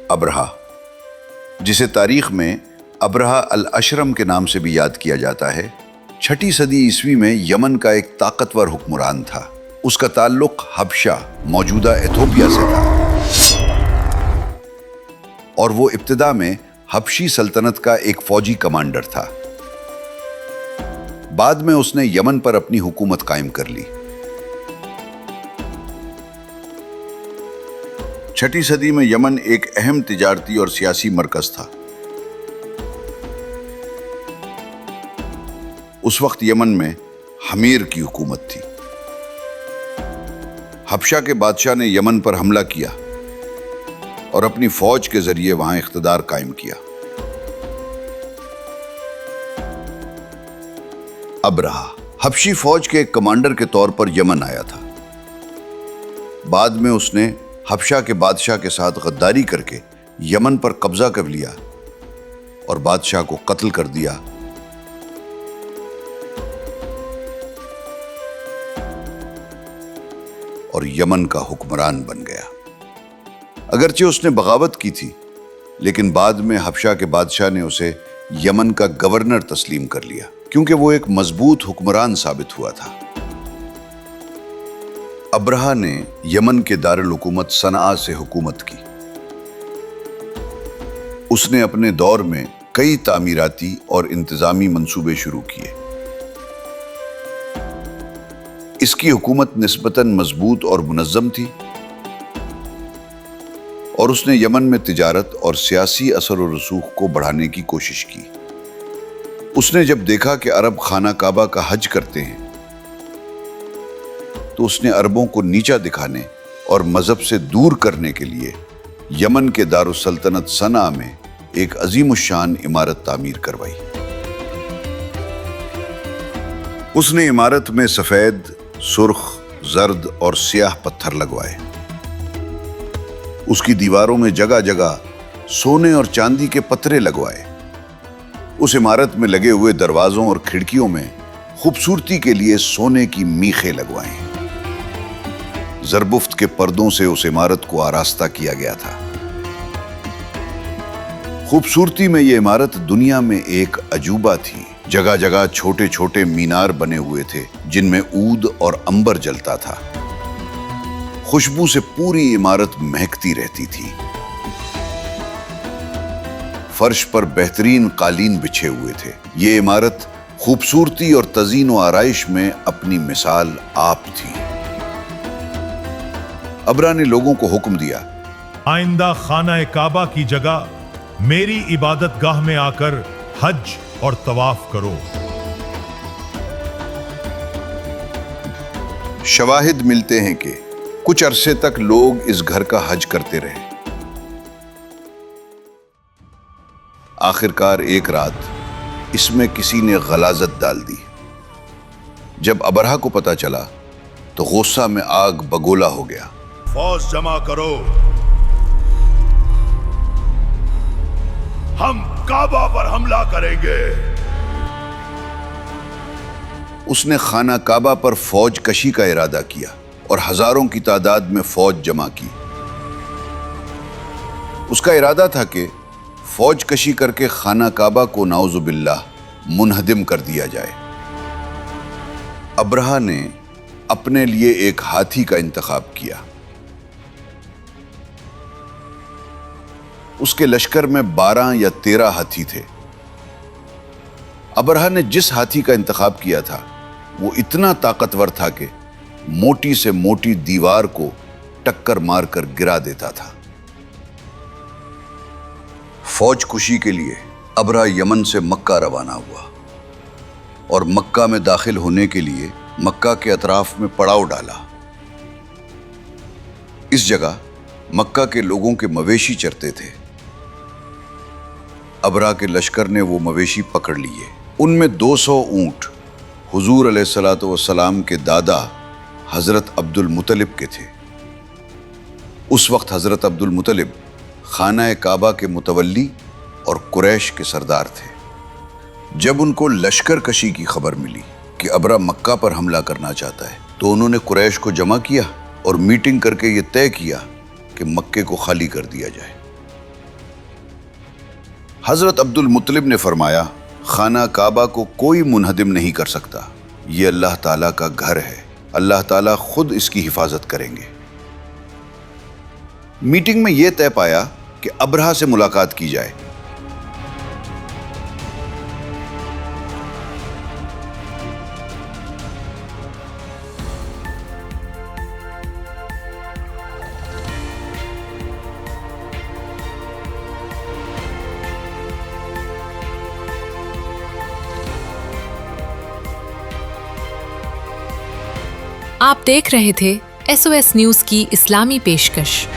ابرہا، جسے تاریخ میں ابرہا الاشرم کے نام سے بھی یاد کیا جاتا ہے، 6 صدی عیسوی میں یمن کا ایک طاقتور حکمران تھا۔ اس کا تعلق حبشہ، موجودہ ایتھوپیا سے تھا، اور وہ ابتدا میں حبشی سلطنت کا ایک فوجی کمانڈر تھا۔ بعد میں اس نے یمن پر اپنی حکومت قائم کر لی۔ 6 صدی میں یمن ایک اہم تجارتی اور سیاسی مرکز تھا۔ اس وقت یمن میں حمیر کی حکومت تھی۔ حبشہ کے بادشاہ نے یمن پر حملہ کیا اور اپنی فوج کے ذریعے وہاں اقتدار قائم کیا۔ ابرہا حبشی فوج کے ایک کمانڈر کے طور پر یمن آیا تھا۔ بعد میں اس نے حبشہ کے بادشاہ کے ساتھ غداری کر کے یمن پر قبضہ کر لیا اور بادشاہ کو قتل کر دیا۔ اور یمن کا حکمران بن گیا۔ اگرچہ اس نے بغاوت کی تھی، لیکن بعد میں حبشہ کے بادشاہ نے اسے یمن کا گورنر تسلیم کر لیا، کیونکہ وہ ایک مضبوط حکمران ثابت ہوا تھا۔ ابرہا نے یمن کے دارالحکومت صنعاء سے حکومت کی۔ اس نے اپنے دور میں کئی تعمیراتی اور انتظامی منصوبے شروع کیے۔ اس کی حکومت نسبتاً مضبوط اور منظم تھی، اور اس نے یمن میں تجارت اور سیاسی اثر و رسوخ کو بڑھانے کی کوشش کی۔ اس نے جب دیکھا کہ عرب خانہ کعبہ کا حج کرتے ہیں، تو اس نے عربوں کو نیچا دکھانے اور مذہب سے دور کرنے کے لیے یمن کے دارالسلطنت صنعاء میں ایک عظیم الشان عمارت تعمیر کروائی۔ اس نے عمارت میں سفید، سرخ، زرد اور سیاہ پتھر لگوائے۔ اس کی دیواروں میں جگہ جگہ سونے اور چاندی کے پترے لگوائے۔ اس عمارت میں لگے ہوئے دروازوں اور کھڑکیوں میں خوبصورتی کے لیے سونے کی میخیں لگوائیں۔ زربفت کے پردوں سے اس عمارت کو آراستہ کیا گیا تھا۔ خوبصورتی میں یہ عمارت دنیا میں ایک عجوبہ تھی۔ جگہ جگہ چھوٹے چھوٹے مینار بنے ہوئے تھے جن میں عود اور عنبر جلتا تھا۔ خوشبو سے پوری عمارت مہکتی رہتی تھی۔ فرش پر بہترین قالین بچھے ہوئے تھے۔ یہ عمارت خوبصورتی اور تزئین و آرائش میں اپنی مثال آپ تھی۔ ابرہا نے لوگوں کو حکم دیا، آئندہ خانہ کعبہ کی جگہ میری عبادت گاہ میں آ کر حج اور طواف کرو۔ شواہد ملتے ہیں کہ کچھ عرصے تک لوگ اس گھر کا حج کرتے رہے۔ آخرکار ایک رات اس میں کسی نے غلاظت ڈال دی۔ جب ابرہا کو پتہ چلا تو غصہ میں آگ بگولا ہو گیا۔ فوج جمع کرو، ہم کعبہ پر حملہ کریں گے۔ اس نے خانہ کعبہ پر فوج کشی کا ارادہ کیا اور ہزاروں کی تعداد میں فوج جمع کی۔ اس کا ارادہ تھا کہ فوج کشی کر کے خانہ کعبہ کو نعوذ باللہ منہدم کر دیا جائے۔ ابرہا نے اپنے لیے ایک ہاتھی کا انتخاب کیا۔ اس کے لشکر میں 12 یا 13 ہاتھی تھے۔ ابرہا نے جس ہاتھی کا انتخاب کیا تھا وہ اتنا طاقتور تھا کہ موٹی سے موٹی دیوار کو ٹکر مار کر گرا دیتا تھا۔ فوج کشی کے لیے ابرہا یمن سے مکہ روانہ ہوا اور مکہ میں داخل ہونے کے لیے مکہ کے اطراف میں پڑاؤ ڈالا۔ اس جگہ مکہ کے لوگوں کے مویشی چرتے تھے۔ ابرہا کے لشکر نے وہ مویشی پکڑ لیے۔ ان میں 200 اونٹ حضور علیہ الصلوۃ والسلام کے دادا حضرت عبد المطلب کے تھے۔ اس وقت حضرت عبد المطلب خانہ کعبہ کے متولی اور قریش کے سردار تھے۔ جب ان کو لشکر کشی کی خبر ملی کہ ابرہا مکہ پر حملہ کرنا چاہتا ہے تو انہوں نے قریش کو جمع کیا اور میٹنگ کر کے یہ طے کیا کہ مکے کو خالی کر دیا جائے۔ حضرت عبد المطلب نے فرمایا خانہ کعبہ کو کوئی منہدم نہیں کر سکتا، یہ اللہ تعالیٰ کا گھر ہے، اللہ تعالیٰ خود اس کی حفاظت کریں گے۔ میٹنگ میں یہ طے پایا کہ ابرہہ سے ملاقات کی جائے۔ آپ دیکھ رہے تھے SOS نیوز کی اسلامی پیشکش۔